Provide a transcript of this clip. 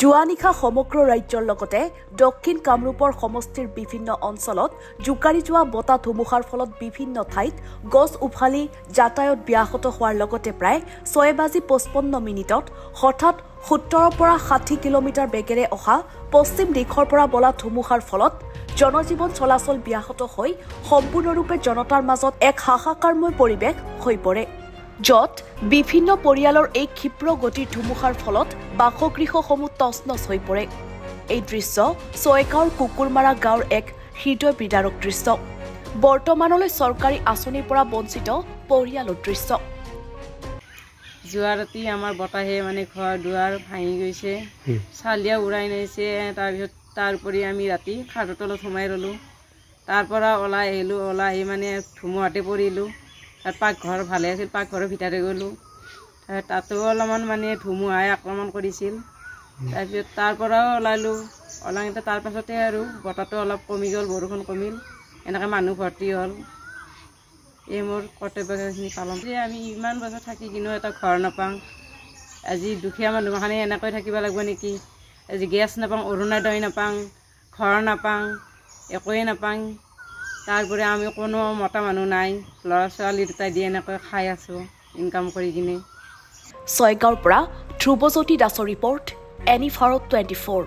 যোৱা নিশা সমগ্ৰ ৰাজ্যৰ লগতে দক্ষিণ কামৰূপৰ সমষ্টিৰ বিভিন্ন অঞ্চলত জোকাৰি যোৱা বতাহ ধুমুহাৰ ফলত বিভিন্ন ঠাইত গছ উভালি যাতায়াত ব্যাহত হোৱাৰ লগতে প্ৰায় 6:55 হঠাৎ 70 পৰা 60 কিলোমিটাৰ বেগেৰে অহা পশ্চিম দিশৰ পৰা বলা ধুমুহাৰ ফলত জনজীৱন চলাচল ব্যাহত হৈ সম্পূৰ্ণৰূপে জনতাৰ মাজত এক হাহাকাৰময় পৰিৱেশ হৈ পৰে য'ত বিভিন্ন পৰিয়ালৰ এই ক্ষিপ্ৰ গতিৰ ধুমুহাৰ ফলত বাসগৃহসমূহ তছনছ হৈ পৰে। এই দৃশ্য ছয়গাঁৱৰ কুকুৰমাৰা গাঁৱৰ এক হৃদয় বিদাৰক দৃশ্য। বৰ্তমানলৈ চৰকাৰী আঁচনিৰ পৰা বঞ্চিত পৰিয়ালৰ দৃশ্য। যোৱা ৰাতি আমাৰ বতাহে ঘৰ দুৱাৰ ভাঙি গৈছে, চালিয়া উৰাই নিছে। তাৰপিছত তাৰোপৰি আমি ৰাতি খাটৰ তলত সোমাই ৰ'লোঁ। তাৰ পৰা ওলাই আহিলোঁ, ওলাই আহি ধুমুহাতে পৰিলোঁ। তাত পাকঘৰ ভালে আছিল, পাকঘৰৰ ভিতৰে গ'লোঁ। তাতো অলপমান ধুমুহাই আক্ৰমণ কৰিছিল। তাৰপিছত তাৰ পৰাও ওলালোঁ, ওলাই তাৰ পাছতে আৰু বতাহটো অলপ কমি গ'ল, বৰষুণ কমিল, এনেকৈ মানুহ ভৰ্তি হ'ল। এই মোৰ কৰ্তব্যখিনি পালন কৰি আমি ইমান বছৰ থাকি কিনেও এটা ঘৰ নাপাওঁ। আজি দুখীয়া মানুহখিনি এনেকৈ থাকিব লাগিব নেকি? আজি গেছ নাপাওঁ, অৰুণোদয় নাপাওঁ, ঘৰ নাপাওঁ, একোৱেই নাপাওঁ। তাৰোপৰি আমি কোনো মতা মানুহ নাই, ল'ৰা ছোৱালী দুটাই দি এনেকৈ খাই আছোঁ ইনকাম কৰি কিনে। ছয়গাঁৱৰ পৰা ধ্ৰুৱজ্যোতি দাসৰ ৰিপৰ্ট, এনি ভাৰত 24।